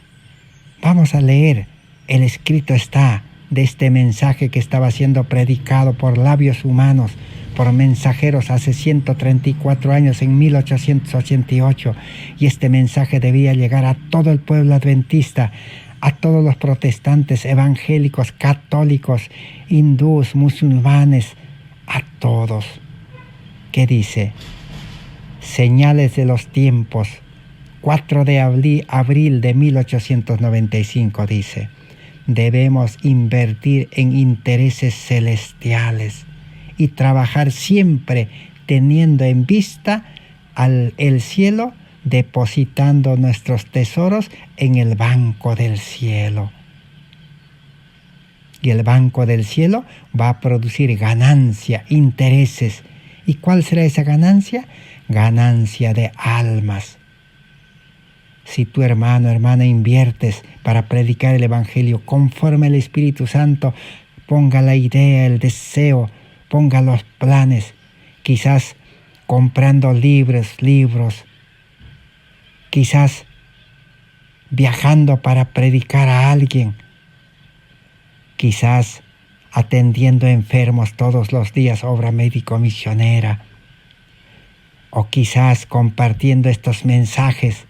Vamos a leer, el escrito está de este mensaje que estaba siendo predicado por labios humanos, por mensajeros hace 134 años, en 1888, y este mensaje debía llegar a todo el pueblo adventista, a todos los protestantes, evangélicos, católicos, hindúes, musulmanes, a todos. ¿Qué dice? Señales de los tiempos, 4 de abril de 1895, dice: debemos invertir en intereses celestiales y trabajar siempre teniendo en vista el cielo, depositando nuestros tesoros en el banco del cielo. Y el banco del cielo va a producir ganancia, intereses. ¿Y cuál será esa ganancia? Ganancia de almas. Si tu hermano, hermana, inviertes para predicar el Evangelio conforme el Espíritu Santo ponga la idea, el deseo, ponga los planes, quizás comprando libros, quizás viajando para predicar a alguien, quizás atendiendo enfermos todos los días, obra médico-misionera, o quizás compartiendo estos mensajes.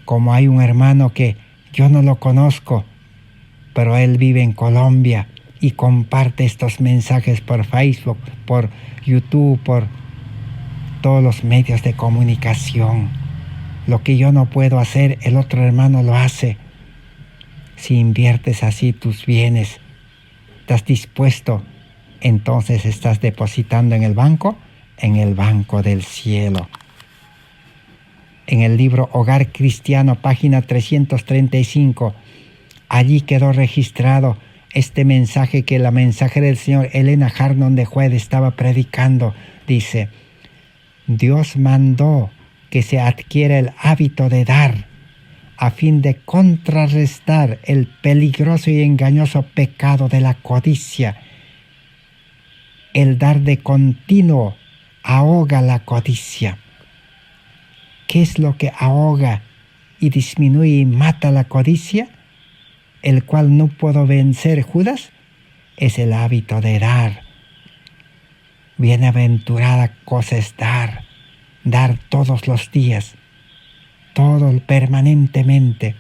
Como hay un hermano que yo no lo conozco, pero él vive en Colombia y comparte estos mensajes por Facebook, por YouTube, por todos los medios de comunicación. Lo que yo no puedo hacer, el otro hermano lo hace. Si inviertes así tus bienes, ¿estás dispuesto? Entonces estás depositando en el banco del cielo. En el libro Hogar Cristiano, página 335, allí quedó registrado este mensaje que la mensajera del Señor Elena Hardon de Juárez estaba predicando. Dice: Dios mandó que se adquiera el hábito de dar a fin de contrarrestar el peligroso y engañoso pecado de la codicia. El dar de continuo ahoga la codicia. ¿Qué es lo que ahoga y disminuye y mata la codicia? El cual no pudo vencer Judas, es el hábito de dar. Bienaventurada cosa es dar todos los días, todo permanentemente.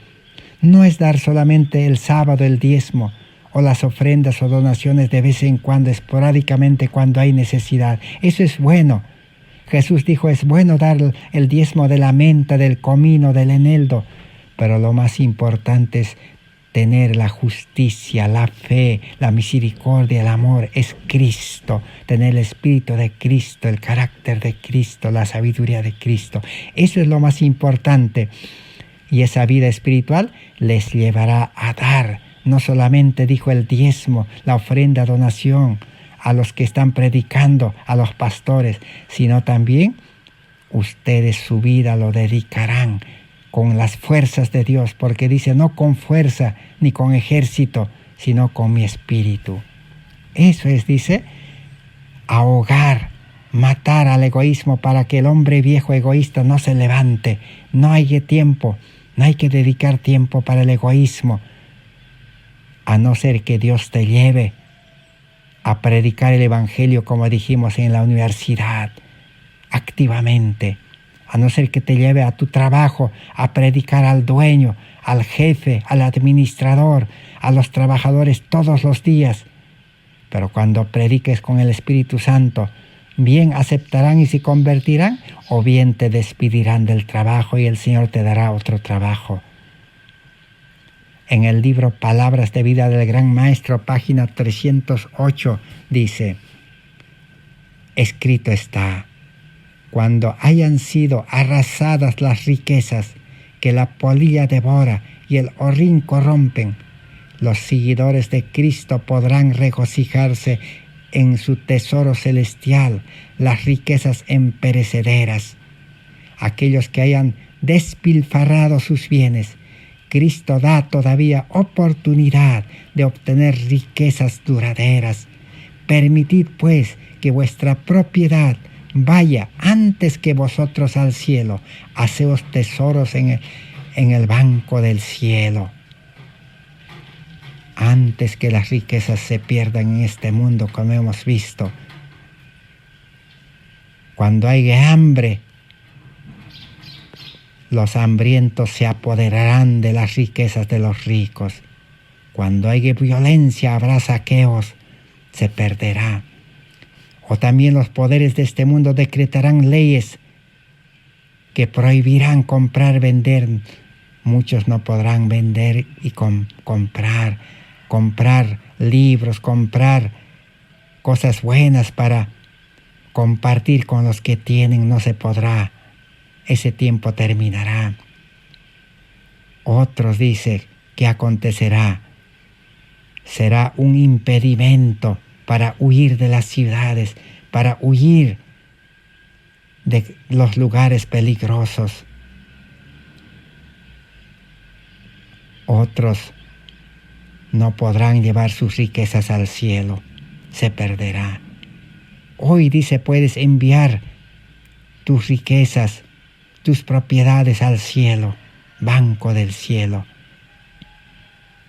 no es dar solamente el sábado el diezmo o las ofrendas o donaciones de vez en cuando, esporádicamente cuando hay necesidad. Eso es bueno. Jesús dijo, es bueno dar el diezmo de la menta, del comino, del eneldo, pero lo más importante es tener la justicia, la fe, la misericordia, el amor. Es Cristo, tener el Espíritu de Cristo, el carácter de Cristo, la sabiduría de Cristo. Eso es lo más importante. Y esa vida espiritual les llevará a dar. No solamente dijo el diezmo, la ofrenda, donación a los que están predicando, a los pastores, sino también ustedes su vida lo dedicarán con las fuerzas de Dios, porque dice, no con fuerza ni con ejército, sino con mi espíritu. Eso es, dice, ahogar, matar al egoísmo para que el hombre viejo egoísta no se levante. No hay tiempo, no hay que dedicar tiempo para el egoísmo, a no ser que Dios te lleve a predicar el Evangelio, como dijimos en la universidad, activamente. A no ser que te lleve a tu trabajo a predicar al dueño, al jefe, al administrador, a los trabajadores todos los días. Pero cuando prediques con el Espíritu Santo, bien aceptarán y se convertirán, o bien te despedirán del trabajo y el Señor te dará otro trabajo. En el libro Palabras de Vida del Gran Maestro, página 308, dice, escrito está, cuando hayan sido arrasadas las riquezas que la polilla devora y el horrín corrompen, los seguidores de Cristo podrán regocijarse en su tesoro celestial, las riquezas imperecederas. Aquellos que hayan despilfarrado sus bienes, Cristo da todavía oportunidad de obtener riquezas duraderas. Permitid, pues, que vuestra propiedad vaya antes que vosotros al cielo. Haceos tesoros en el banco del cielo. Antes que las riquezas se pierdan en este mundo, como hemos visto. Cuando hay hambre, los hambrientos se apoderarán de las riquezas de los ricos. Cuando hay violencia, habrá saqueos, se perderá. O también los poderes de este mundo decretarán leyes que prohibirán comprar, vender. Muchos no podrán vender y comprar libros, comprar cosas buenas para compartir con los que tienen, no se podrá. Ese tiempo terminará. Otros dicen que acontecerá. Será un impedimento para huir de las ciudades, para huir de los lugares peligrosos. Otros no podrán llevar sus riquezas al cielo, se perderá. Hoy dice, puedes enviar tus riquezas, tus propiedades al cielo, banco del cielo.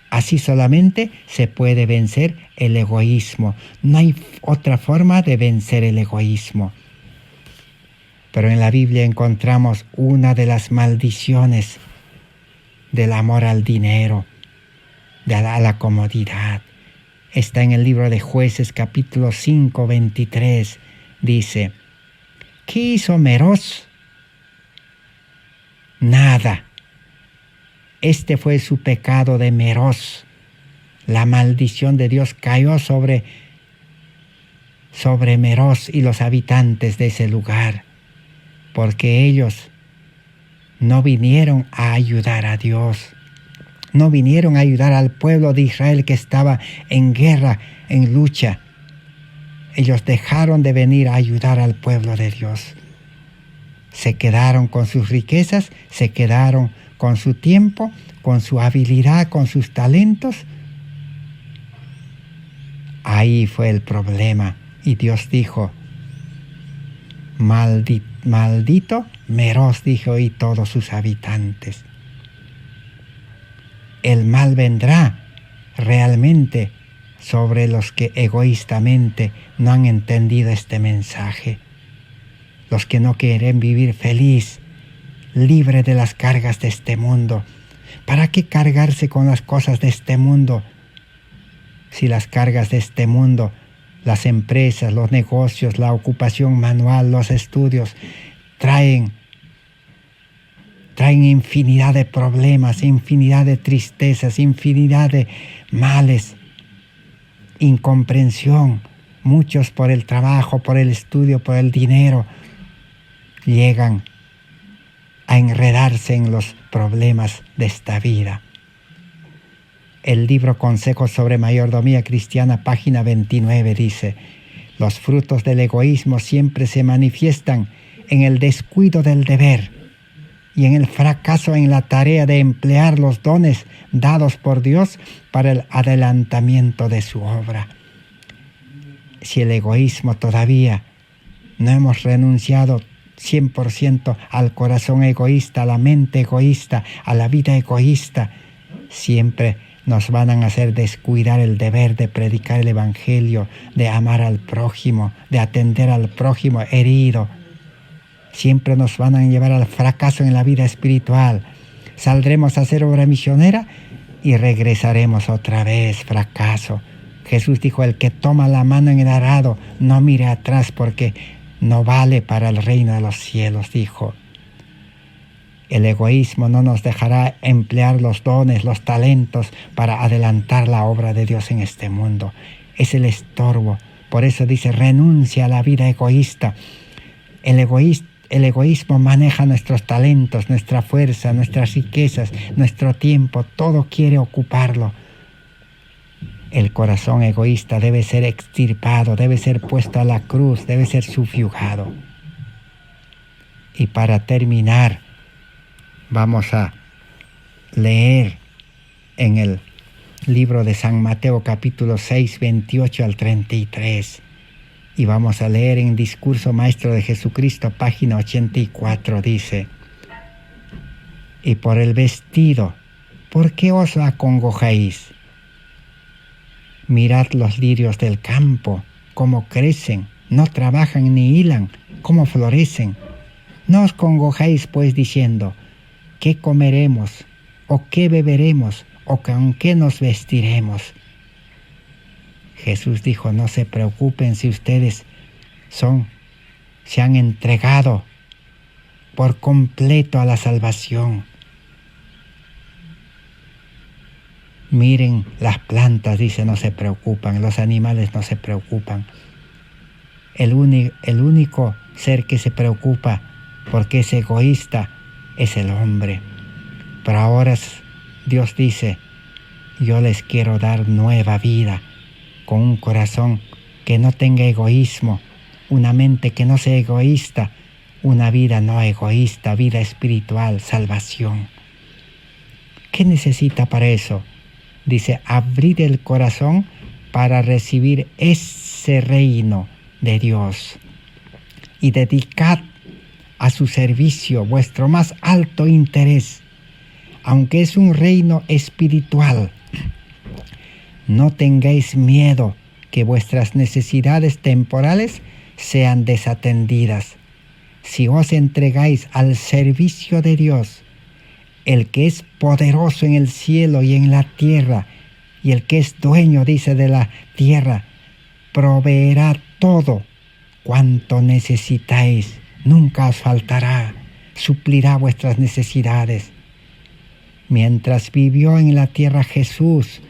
Así solamente se puede vencer el egoísmo. No hay otra forma de vencer el egoísmo. Pero en la Biblia encontramos una de las maldiciones del amor al dinero, a la comodidad. Está en el libro de Jueces, capítulo 5, 23. Dice, ¿qué hizo Meroz? Nada. Este fue su pecado de Meroz. La maldición de Dios cayó sobre Meroz y los habitantes de ese lugar, porque ellos no vinieron a ayudar a Dios. No vinieron a ayudar al pueblo de Israel que estaba en guerra, en lucha. Ellos dejaron de venir a ayudar al pueblo de Dios. Se quedaron con sus riquezas, se quedaron con su tiempo, con su habilidad, con sus talentos. Ahí fue el problema. Y Dios dijo, maldito Meroz, dijo, y todos sus habitantes. El mal vendrá realmente sobre los que egoístamente no han entendido este mensaje. Los que no quieren vivir feliz, libre de las cargas de este mundo. ¿Para qué cargarse con las cosas de este mundo? Si las cargas de este mundo, las empresas, los negocios, la ocupación manual, los estudios, traen infinidad de problemas, infinidad de tristezas, infinidad de males, incomprensión. Muchos por el trabajo, por el estudio, por el dinero, llegan a enredarse en los problemas de esta vida. El libro Consejos sobre Mayordomía Cristiana, página 29, dice: los frutos del egoísmo siempre se manifiestan en el descuido del deber y en el fracaso en la tarea de emplear los dones dados por Dios para el adelantamiento de su obra. Si el egoísmo todavía no hemos renunciado 100% al corazón egoísta, a la mente egoísta, a la vida egoísta, siempre nos van a hacer descuidar el deber de predicar el Evangelio, de amar al prójimo, de atender al prójimo herido. Siempre nos van a llevar al fracaso en la vida espiritual. Saldremos a hacer obra misionera y regresaremos otra vez, fracaso. Jesús dijo: el que toma la mano en el arado no mire atrás, porque no vale para el reino de los cielos, dijo. El egoísmo no nos dejará emplear los dones, los talentos para adelantar la obra de Dios en este mundo. Es el estorbo. Por eso dice: renuncia a la vida egoísta. El egoísmo maneja nuestros talentos, nuestra fuerza, nuestras riquezas, nuestro tiempo. Todo quiere ocuparlo. El corazón egoísta debe ser extirpado, debe ser puesto a la cruz, debe ser sufragado. Y para terminar, vamos a leer en el libro de San Mateo, capítulo 6, 28 al 33. Y vamos a leer en Discurso Maestro de Jesucristo, página 84, dice: y por el vestido, ¿por qué os acongojáis? Mirad los lirios del campo, cómo crecen, no trabajan ni hilan, cómo florecen. No os congojáis pues diciendo: ¿qué comeremos? ¿O qué beberemos? ¿O con qué nos vestiremos? Jesús dijo: no se preocupen si ustedes se han entregado por completo a la salvación. Miren las plantas, dice, no se preocupan, los animales no se preocupan. El único ser que se preocupa porque es egoísta es el hombre. Pero ahora Dios dice: yo les quiero dar nueva vida, con un corazón que no tenga egoísmo, una mente que no sea egoísta, una vida no egoísta, vida espiritual, salvación. ¿Qué necesita para eso? Dice: abrid el corazón para recibir ese reino de Dios y dedicad a su servicio vuestro más alto interés. Aunque es un reino espiritual, no tengáis miedo que vuestras necesidades temporales sean desatendidas. Si os entregáis al servicio de Dios, el que es poderoso en el cielo y en la tierra, y el que es dueño, dice, de la tierra, proveerá todo cuanto necesitáis. Nunca os faltará, suplirá vuestras necesidades. Mientras vivió en la tierra, Jesús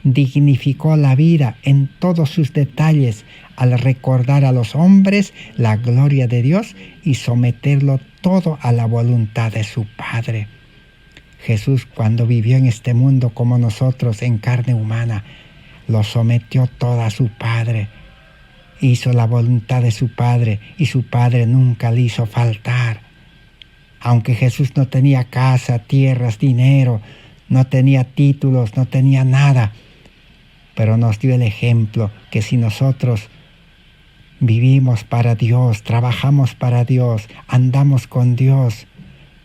dignificó la vida en todos sus detalles al recordar a los hombres la gloria de Dios y someterlo todo a la voluntad de su Padre. Jesús, cuando vivió en este mundo como nosotros en carne humana, lo sometió todo a su Padre. Hizo la voluntad de su Padre y su Padre nunca le hizo faltar. Aunque Jesús no tenía casa, tierras, dinero, no tenía títulos, no tenía nada, pero nos dio el ejemplo que si nosotros vivimos para Dios, trabajamos para Dios, andamos con Dios,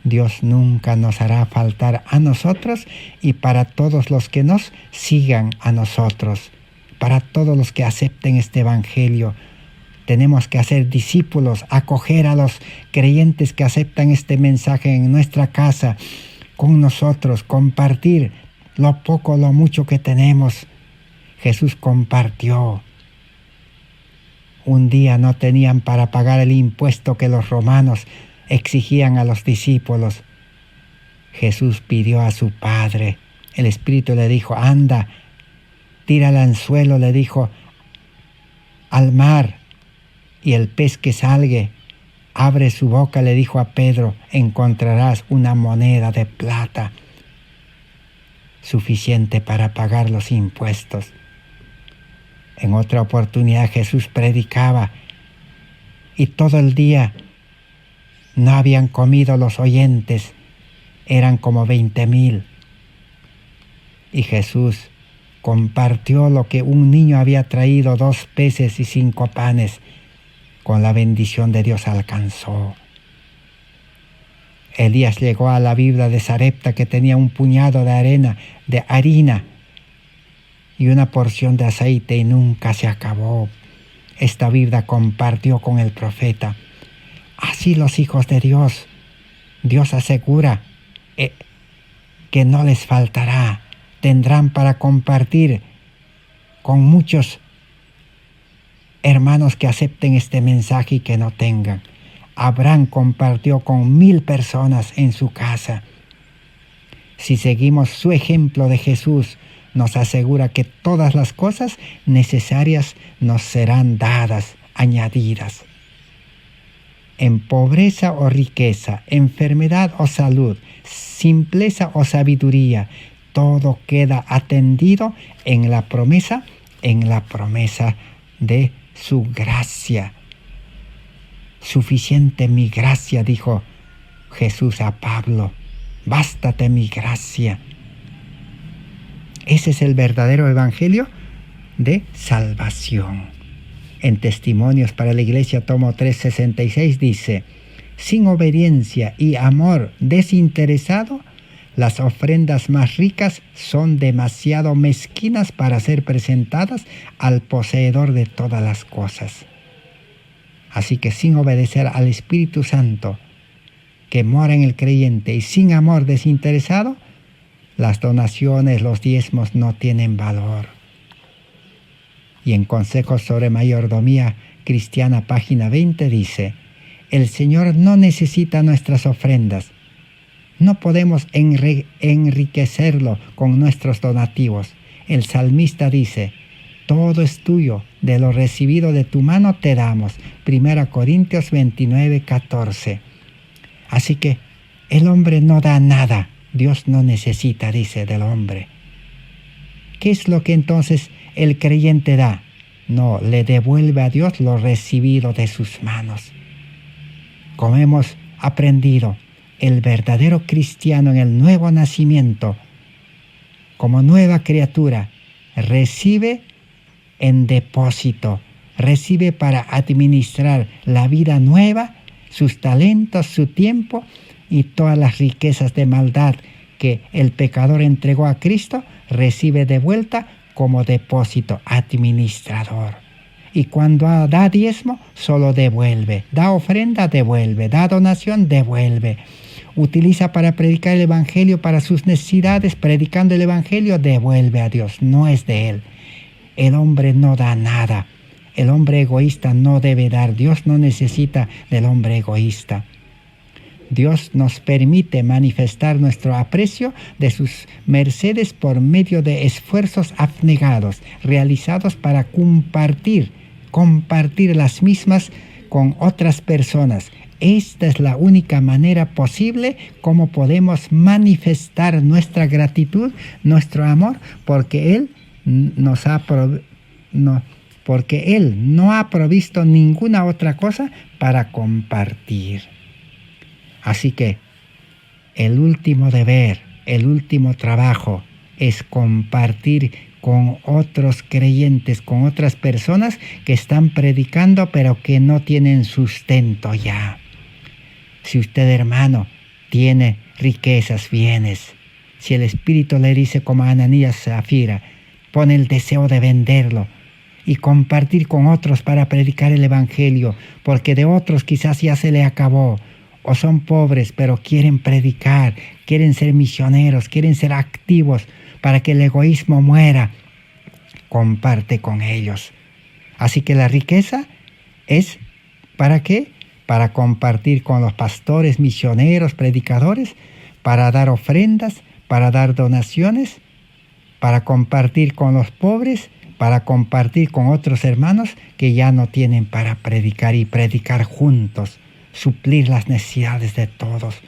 Dios nunca nos hará faltar a nosotros y para todos los que nos sigan a nosotros, para todos los que acepten este evangelio. Tenemos que hacer discípulos, acoger a los creyentes que aceptan este mensaje en nuestra casa, con nosotros, compartir lo poco, lo mucho que tenemos. Jesús compartió. Un día no tenían para pagar el impuesto que los romanos exigían a los discípulos. Jesús pidió a su Padre. El Espíritu le dijo, anda, tira el anzuelo, le dijo, al mar, y el pez que salga, abre su boca, le dijo a Pedro, encontrarás una moneda de plata suficiente para pagar los impuestos. En otra oportunidad Jesús predicaba y todo el día no habían comido los oyentes, eran como 20,000. Y Jesús compartió lo que un niño había traído, 2 peces y 5 panes. Con la bendición de Dios alcanzó. Elías llegó a la viuda de Sarepta que tenía un puñado de harina y una porción de aceite y nunca se acabó. Esta viuda compartió con el profeta. Así los hijos de Dios, Dios asegura que no les faltará. Tendrán para compartir con muchos hermanos que acepten este mensaje y que no tengan. Abraham compartió con 1,000 personas en su casa. Si seguimos su ejemplo de Jesús, nos asegura que todas las cosas necesarias nos serán dadas, añadidas. En pobreza o riqueza, enfermedad o salud, simpleza o sabiduría, todo queda atendido en la promesa de su gracia. Suficiente mi gracia, dijo Jesús a Pablo. Bástate mi gracia. Ese es el verdadero evangelio de salvación. En Testimonios para la Iglesia, tomo 366, dice: sin obediencia y amor desinteresado, las ofrendas más ricas son demasiado mezquinas para ser presentadas al poseedor de todas las cosas. Así que sin obedecer al Espíritu Santo que mora en el creyente y sin amor desinteresado, las donaciones, los diezmos no tienen valor. Y en Consejos sobre Mayordomía Cristiana, página 20, dice: el Señor no necesita nuestras ofrendas. No podemos enriquecerlo con nuestros donativos. El salmista dice: todo es tuyo, de lo recibido de tu mano te damos. 1 Corintios 29:14. Así que el hombre no da nada. Dios no necesita, dice, del hombre. ¿Qué es lo que entonces el creyente da? No, le devuelve a Dios lo recibido de sus manos. Como hemos aprendido, el verdadero cristiano en el nuevo nacimiento, como nueva criatura, recibe en depósito, recibe para administrar la vida nueva, sus talentos, su tiempo y todas las riquezas de maldad que el pecador entregó a Cristo, recibe de vuelta como depósito administrador. Y cuando da diezmo, solo devuelve. Da ofrenda, devuelve. Da donación, devuelve. Utiliza para predicar el Evangelio para sus necesidades, predicando el Evangelio, devuelve a Dios. No es de él. El hombre no da nada. El hombre egoísta no debe dar. Dios no necesita del hombre egoísta. Dios nos permite manifestar nuestro aprecio de sus mercedes por medio de esfuerzos abnegados, realizados para compartir las mismas con otras personas. Esta es la única manera posible como podemos manifestar nuestra gratitud, nuestro amor, porque Él no ha provisto ninguna otra cosa para compartir. Así que el último deber, el último trabajo es compartir con otros creyentes, con otras personas que están predicando pero que no tienen sustento ya. Si usted, hermano, tiene riquezas, bienes, si el Espíritu le dice como a Ananías Zafira, pone el deseo de venderlo y compartir con otros para predicar el Evangelio, porque de otros quizás ya se le acabó, o son pobres pero quieren predicar, quieren ser misioneros, quieren ser activos para que el egoísmo muera. Comparte con ellos. Así que la riqueza es, ¿para qué? Para compartir con los pastores, misioneros, predicadores, para dar ofrendas, para dar donaciones, para compartir con los pobres, para compartir con otros hermanos que ya no tienen para predicar y predicar juntos, suplir las necesidades de todos.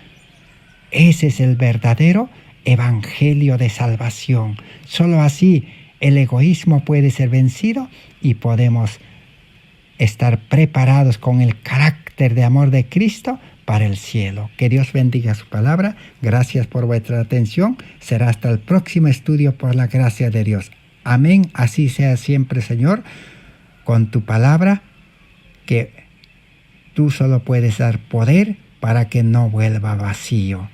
Ese es el verdadero evangelio de salvación. Solo así el egoísmo puede ser vencido y podemos estar preparados con el carácter de amor de Cristo para el cielo. Que Dios bendiga su palabra. Gracias por vuestra atención. Será hasta el próximo estudio por la gracia de Dios. Amén. Así sea siempre, Señor, con tu palabra, que tú solo puedes dar poder para que no vuelva vacío.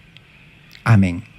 Amén.